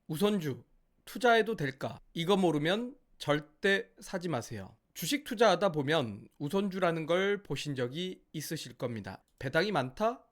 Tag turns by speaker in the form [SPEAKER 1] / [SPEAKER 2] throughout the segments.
[SPEAKER 1] 우선주 투자해도 될까? 이거 모르면 절대 사지 마세요. 주식 투자하다 보면 우선주라는 걸 보신 적이 있으실 겁니다. 배당이 많다?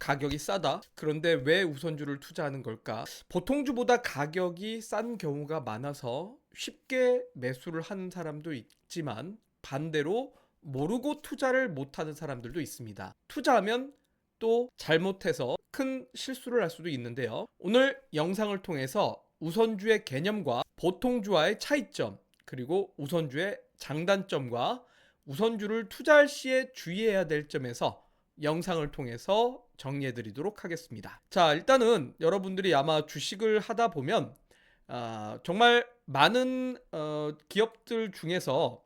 [SPEAKER 1] 가격이 싸다? 그런데 왜 우선주를 투자하는 걸까? 보통주보다 가격이 싼 경우가 많아서 쉽게 매수를 하는 사람도 있지만 반대로 모르고 투자를 못하는 사람들도 있습니다. 투자하면 또 잘못해서 큰 실수를 할 수도 있는데요. 오늘 영상을 통해서 우선주의 개념과 보통주와의 차이점, 그리고 우선주의 장단점과 우선주를 투자할 시에 주의해야 될 점에서 영상을 통해서 정리해 드리도록 하겠습니다. 자, 일단은 여러분들이 아마 주식을 하다 보면 정말 많은 기업들 중에서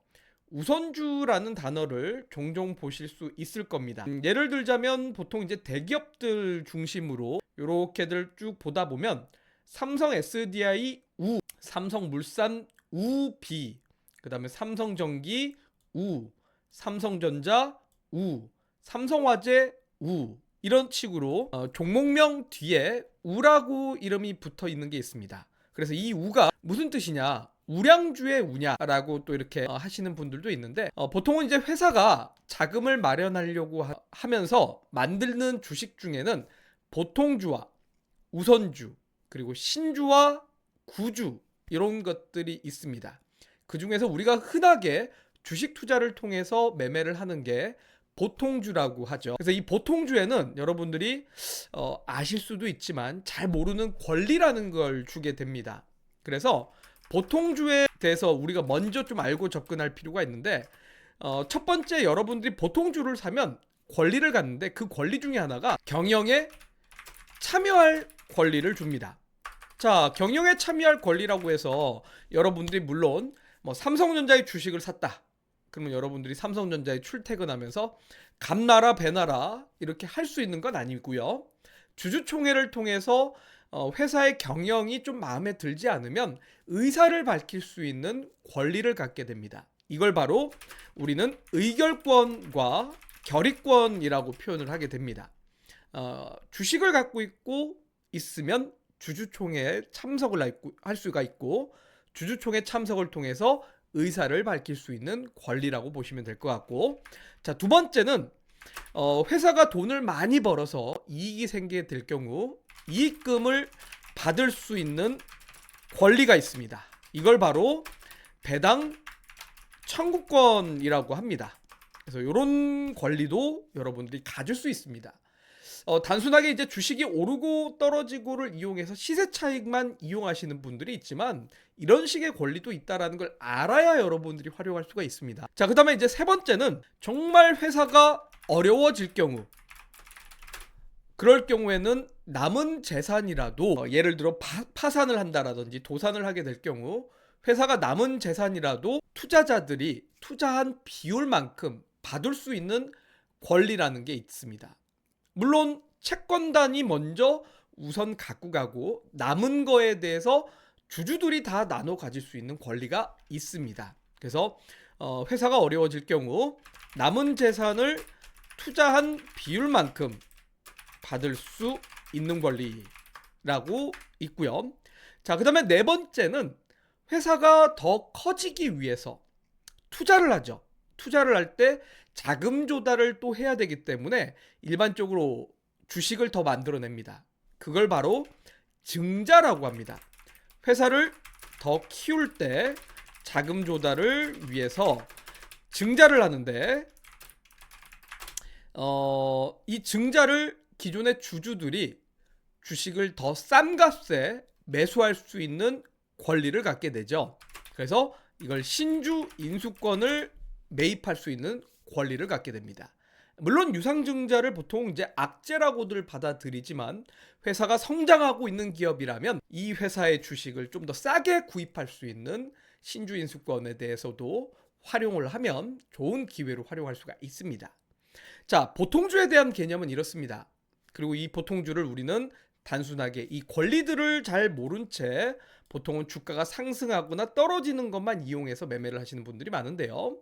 [SPEAKER 1] 우선주라는 단어를 종종 보실 수 있을 겁니다. 예를 들자면 보통 이제 대기업들 중심으로 이렇게들 쭉 보다 보면 삼성 SDI 우, 삼성물산 우비, 그 다음에 삼성전기 우, 삼성전자 우, 삼성화재 우, 이런 식으로 종목명 뒤에 우라고 이름이 붙어 있는 게 있습니다. 그래서 이 우가 무슨 뜻이냐? 우량주의 우냐라고 또 이렇게 하시는 분들도 있는데 보통은 이제 회사가 자금을 마련하려고 하면서 만드는 주식 중에는 보통주와 우선주, 그리고 신주와 구주, 이런 것들이 있습니다. 그 중에서 우리가 흔하게 주식 투자를 통해서 매매를 하는 게 보통주라고 하죠. 그래서 이 보통주에는 여러분들이 아실 수도 있지만 잘 모르는 권리라는 걸 주게 됩니다. 그래서 보통주에 대해서 우리가 먼저 좀 알고 접근할 필요가 있는데 첫 번째, 여러분들이 보통주를 사면 권리를 갖는데 그 권리 중에 하나가 경영에 참여할 권리를 줍니다. 자, 경영에 참여할 권리라고 해서 여러분들이 물론 뭐 삼성전자의 주식을 샀다, 그러면 여러분들이 삼성전자에 출퇴근하면서 감나라 배나라 이렇게 할 수 있는 건 아니고요. 주주총회를 통해서 회사의 경영이 좀 마음에 들지 않으면 의사를 밝힐 수 있는 권리를 갖게 됩니다. 이걸 바로 우리는 의결권과 결의권이라고 표현을 하게 됩니다. 주식을 갖고 있으면 주주총회에 참석을 할 수가 있고, 주주총회 참석을 통해서 의사를 밝힐 수 있는 권리라고 보시면 될 것 같고, 자, 두 번째는 회사가 돈을 많이 벌어서 이익이 생기게 될 경우 이익금을 받을 수 있는 권리가 있습니다. 이걸 바로 배당 청구권이라고 합니다. 그래서 이런 권리도 여러분들이 가질 수 있습니다. 단순하게 이제 주식이 오르고 떨어지고를 이용해서 시세 차익만 이용하시는 분들이 있지만 이런 식의 권리도 있다라는 걸 알아야 여러분들이 활용할 수가 있습니다. 자, 그 다음에 이제 세 번째는 정말 회사가 어려워질 경우, 그럴 경우에는 남은 재산이라도 예를 들어 파산을 한다라든지 도산을 하게 될 경우 회사가 남은 재산이라도 투자자들이 투자한 비율만큼 받을 수 있는 권리라는 게 있습니다. 물론 채권단이 먼저 우선 갖고 가고 남은 거에 대해서 주주들이 다 나눠 가질 수 있는 권리가 있습니다. 그래서 회사가 어려워질 경우 남은 재산을 투자한 비율만큼 받을 수 있는 권리라고 있고요. 자, 그 다음에 네 번째는 회사가 더 커지기 위해서 투자를 하죠. 투자를 할 때 자금 조달을 또 해야 되기 때문에 일반적으로 주식을 더 만들어냅니다. 그걸 바로 증자라고 합니다. 회사를 더 키울 때 자금 조달을 위해서 증자를 하는데 이 증자를 기존의 주주들이 주식을 더 싼 값에 매수할 수 있는 권리를 갖게 되죠. 그래서 이걸 신주 인수권을 매입할 수 있는 권리를 갖게 됩니다. 물론 유상증자를 보통 이제 악재라고들 받아들이지만 회사가 성장하고 있는 기업이라면 이 회사의 주식을 좀 더 싸게 구입할 수 있는 신주 인수권에 대해서도 활용을 하면 좋은 기회로 활용할 수가 있습니다. 자, 보통주에 대한 개념은 이렇습니다. 그리고 이 보통주를 우리는 단순하게 이 권리들을 잘 모른 채 보통은 주가가 상승하거나 떨어지는 것만 이용해서 매매를 하시는 분들이 많은데요.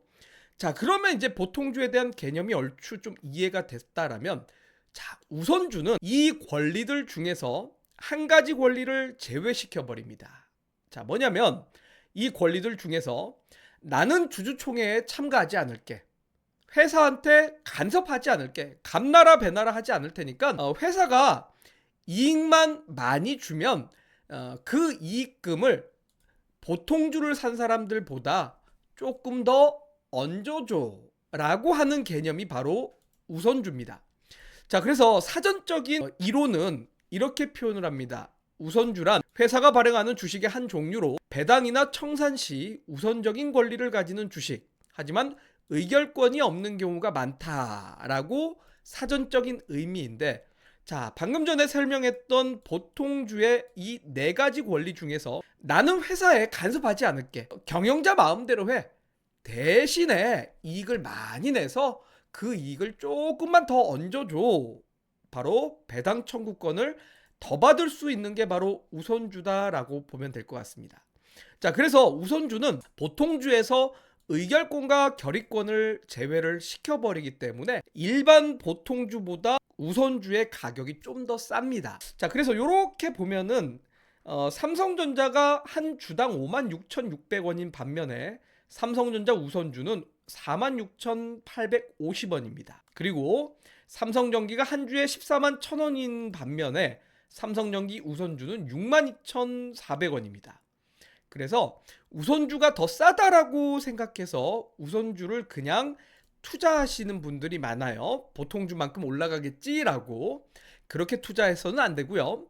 [SPEAKER 1] 자, 그러면 이제 보통주에 대한 개념이 얼추 좀 이해가 됐다라면, 자, 우선주는 이 권리들 중에서 한 가지 권리를 제외시켜 버립니다. 자, 뭐냐면 이 권리들 중에서 나는 주주총회에 참가하지 않을게. 회사한테 간섭하지 않을게. 감나라 배나라 하지 않을 테니까 회사가 이익만 많이 주면 그 이익금을 보통주를 산 사람들보다 조금 더 얹어줘 라고 하는 개념이 바로 우선주입니다. 자, 그래서 사전적인 이론은 이렇게 표현을 합니다. 우선주란 회사가 발행하는 주식의 한 종류로 배당이나 청산 시 우선적인 권리를 가지는 주식, 하지만 의결권이 없는 경우가 많다라고 사전적인 의미인데, 자, 방금 전에 설명했던 보통주의 이 네 가지 권리 중에서 나는 회사에 간섭하지 않을게. 경영자 마음대로 해. 대신에 이익을 많이 내서 그 이익을 조금만 더 얹어줘. 바로 배당 청구권을 더 받을 수 있는 게 바로 우선주다라고 보면 될 것 같습니다. 자, 그래서 우선주는 보통주에서 의결권과 결의권을 제외를 시켜버리기 때문에 일반 보통주보다 우선주의 가격이 좀 더 쌉니다. 자, 그래서 이렇게 보면은 삼성전자가 한 주당 56,600원인 반면에 삼성전자 우선주는 46,850원입니다. 그리고 삼성전기가 한 주에 141,000원인 반면에 삼성전기 우선주는 62,400원입니다. 그래서 우선주가 더 싸다라고 생각해서 우선주를 그냥 투자하시는 분들이 많아요. 보통주만큼 올라가겠지라고. 그렇게 투자해서는 안 되고요.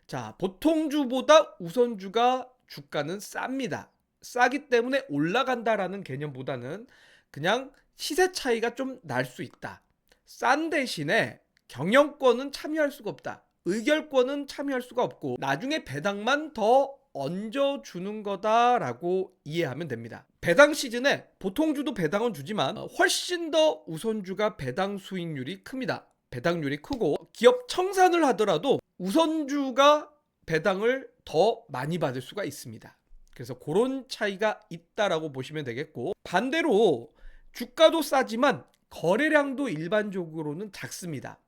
[SPEAKER 1] 자, 보통주보다 우선주가 주가는 쌉니다. 싸기 때문에 올라간다라는 개념보다는 그냥 시세 차이가 좀 날 수 있다. 싼 대신에 경영권은 참여할 수가 없다. 의결권은 참여할 수가 없고 나중에 배당만 더 얹어주는 거다라고 이해하면 됩니다. 배당 시즌에 보통주도 배당은 주지만 훨씬 더 우선주가 배당 수익률이 큽니다. 배당률이 크고 기업 청산을 하더라도 우선주가 배당을 더 많이 받을 수가 있습니다. 그래서 그런 차이가 있다라고 보시면 되겠고, 반대로 주가도 싸지만 거래량도 일반적으로는 작습니다.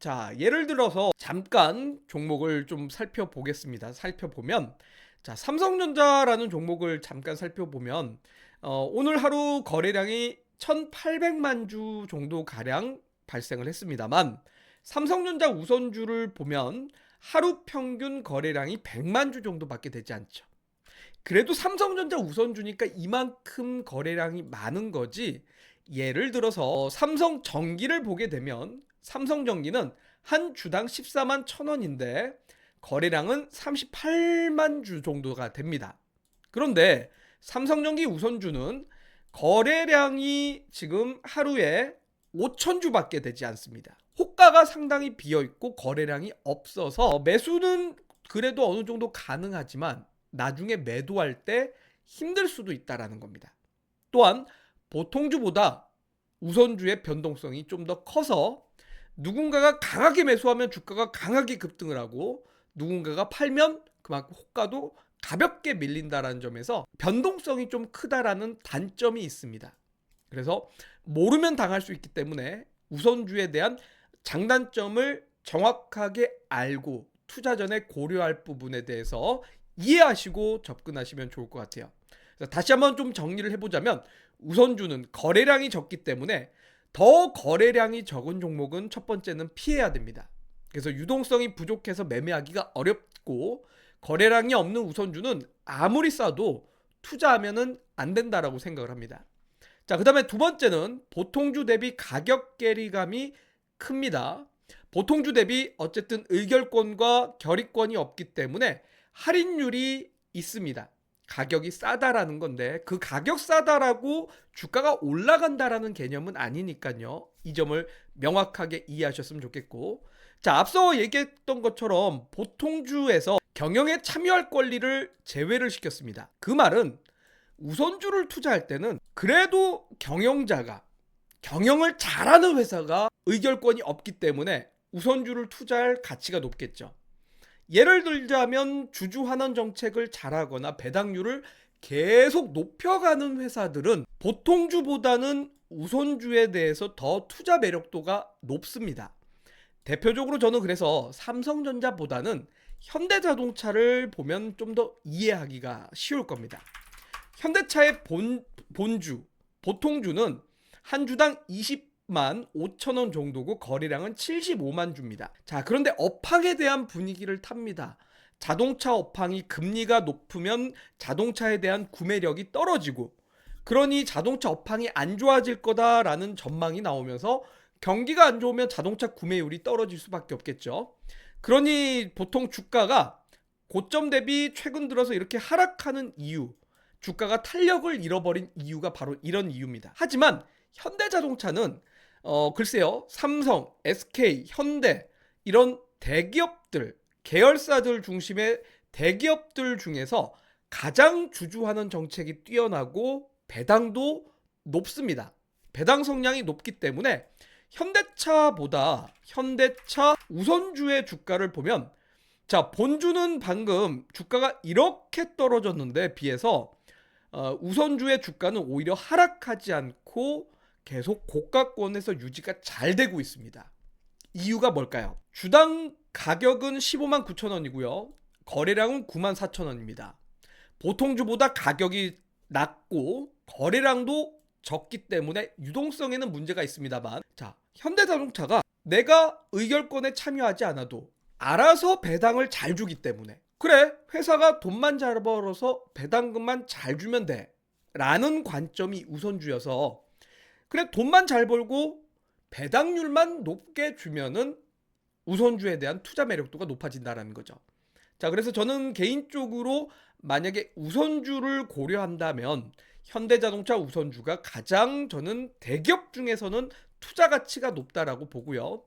[SPEAKER 1] 자, 예를 들어서 잠깐 종목을 좀 살펴보겠습니다. 살펴보면, 자, 삼성전자라는 종목을 잠깐 살펴보면 오늘 하루 거래량이 1,800만 주 정도 가량 발생을 했습니다만, 삼성전자 우선주를 보면 하루 평균 거래량이 100만 주 정도밖에 되지 않죠. 그래도 삼성전자 우선주니까 이만큼 거래량이 많은 거지. 예를 들어서 삼성전기를 보게 되면 삼성전기는 한 주당 14만 1,000원인데 거래량은 38만 주 정도가 됩니다. 그런데 삼성전기 우선주는 거래량이 지금 하루에 5천 주밖에 되지 않습니다. 호가가 상당히 비어있고 거래량이 없어서 매수는 그래도 어느 정도 가능하지만 나중에 매도할 때 힘들 수도 있다라는 겁니다. 또한 보통주보다 우선주의 변동성이 좀 더 커서 누군가가 강하게 매수하면 주가가 강하게 급등을 하고 누군가가 팔면 그만큼 호가도 가볍게 밀린다라는 점에서 변동성이 좀 크다라는 단점이 있습니다. 그래서 모르면 당할 수 있기 때문에 우선주에 대한 장단점을 정확하게 알고 투자 전에 고려할 부분에 대해서 이해하시고 접근하시면 좋을 것 같아요. 그래서 다시 한번 좀 정리를 해보자면 우선주는 거래량이 적기 때문에 더 거래량이 적은 종목은 첫 번째는 피해야 됩니다. 그래서 유동성이 부족해서 매매하기가 어렵고 거래량이 없는 우선주는 아무리 싸도 투자하면은 안 된다라고 생각을 합니다. 자, 그 다음에 두 번째는 보통주 대비 가격 괴리감이 큽니다. 보통주 대비 어쨌든 의결권과 결의권이 없기 때문에 할인율이 있습니다. 가격이 싸다라는 건데 그 가격 싸다라고 주가가 올라간다라는 개념은 아니니까요. 이 점을 명확하게 이해하셨으면 좋겠고, 자, 앞서 얘기했던 것처럼 보통주에서 경영에 참여할 권리를 제외를 시켰습니다. 그 말은 우선주를 투자할 때는 그래도 경영자가 경영을 잘하는 회사가 의결권이 없기 때문에 우선주를 투자할 가치가 높겠죠. 예를 들자면 주주환원 정책을 잘하거나 배당률을 계속 높여가는 회사들은 보통주보다는 우선주에 대해서 더 투자 매력도가 높습니다. 대표적으로 저는 그래서 삼성전자보다는 현대자동차를 보면 좀 더 이해하기가 쉬울 겁니다. 현대차의 본주, 보통주는 한 주당 20만 5천 원 정도고 거래량은 75만 주입니다. 자, 그런데 업황에 대한 분위기를 탑니다. 자동차 업황이 금리가 높으면 자동차에 대한 구매력이 떨어지고, 그러니 자동차 업황이 안 좋아질 거다라는 전망이 나오면서 경기가 안 좋으면 자동차 구매율이 떨어질 수밖에 없겠죠. 그러니 보통 주가가 고점 대비 최근 들어서 이렇게 하락하는 이유, 주가가 탄력을 잃어버린 이유가 바로 이런 이유입니다. 하지만 현대자동차는 글쎄요, 삼성, SK, 현대 이런 대기업들, 계열사들 중심의 대기업들 중에서 가장 주주하는 정책이 뛰어나고 배당도 높습니다. 배당 성량이 높기 때문에 현대차보다 현대차 우선주의 주가를 보면, 자, 본주는 방금 주가가 이렇게 떨어졌는데 비해서 우선주의 주가는 오히려 하락하지 않고 계속 고가권에서 유지가 잘 되고 있습니다. 이유가 뭘까요? 주당 가격은 15만 9천 원이고요. 거래량은 9만 4천 원입니다. 보통주보다 가격이 낮고 거래량도 적기 때문에 유동성에는 문제가 있습니다만, 자, 현대자동차가 내가 의결권에 참여하지 않아도 알아서 배당을 잘 주기 때문에, 그래, 회사가 돈만 잘 벌어서 배당금만 잘 주면 돼 라는 관점이 우선주여서, 그래, 돈만 잘 벌고 배당률만 높게 주면은 우선주에 대한 투자 매력도가 높아진다라는 거죠. 자, 그래서 저는 개인적으로 만약에 우선주를 고려한다면 현대자동차 우선주가 가장 저는 대기업 중에서는 투자 가치가 높다라고 보고요.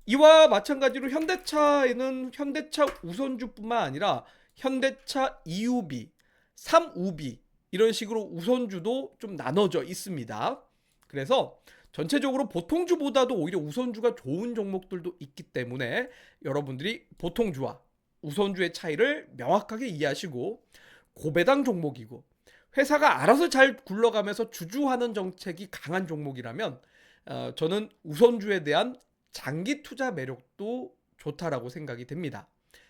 [SPEAKER 1] 이와 마찬가지로 현대차에는 현대차 우선주뿐만 아니라 현대차 2UB, 3UB 이런 식으로 우선주도 좀 나눠져 있습니다. 그래서 전체적으로 보통주보다도 오히려 우선주가 좋은 종목들도 있기 때문에 여러분들이 보통주와 우선주의 차이를 명확하게 이해하시고, 고배당 종목이고 회사가 알아서 잘 굴러가면서 주주하는 정책이 강한 종목이라면 저는 우선주에 대한 장기 투자 매력도 좋다라고 생각이 됩니다.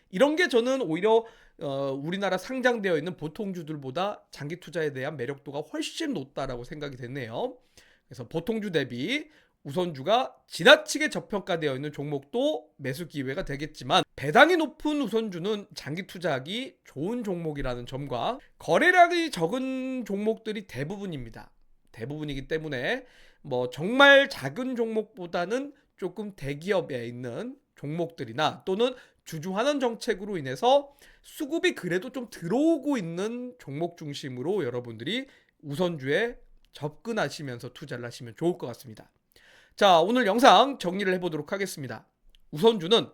[SPEAKER 1] 이런 게 저는 오히려 우리나라 상장되어 있는 보통주들보다 장기 투자에 대한 매력도가 훨씬 높다라고 생각이 됐네요. 그래서 보통주 대비 우선주가 지나치게 저평가되어 있는 종목도 매수 기회가 되겠지만, 배당이 높은 우선주는 장기 투자하기 좋은 종목이라는 점과 거래량이 적은 종목들이 대부분입니다. 대부분이기 때문에 뭐 정말 작은 종목보다는 조금 대기업에 있는 종목들이나 또는 주주환원 정책으로 인해서 수급이 그래도 좀 들어오고 있는 종목 중심으로 여러분들이 우선주에 접근하시면서 투자를 하시면 좋을 것 같습니다. 자, 오늘 영상 정리를 해보도록 하겠습니다. 우선주는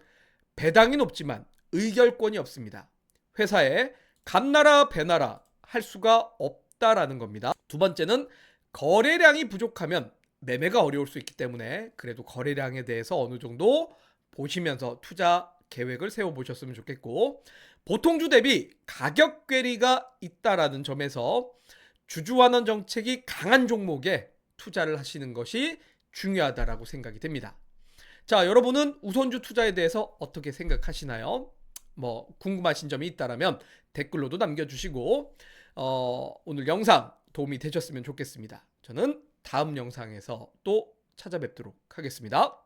[SPEAKER 1] 배당이 높지만 의결권이 없습니다. 회사에 감나라 배나라 할 수가 없다라는 겁니다. 두 번째는 거래량이 부족하면 매매가 어려울 수 있기 때문에 그래도 거래량에 대해서 어느 정도 보시면서 투자 계획을 세워보셨으면 좋겠고, 보통주 대비 가격 괴리가 있다라는 점에서 주주환원 정책이 강한 종목에 투자를 하시는 것이 중요하다라고 생각이 됩니다. 자, 여러분은 우선주 투자에 대해서 어떻게 생각하시나요? 뭐 궁금하신 점이 있다라면 댓글로도 남겨주시고 오늘 영상 도움이 되셨으면 좋겠습니다. 저는 다음 영상에서 또 찾아뵙도록 하겠습니다.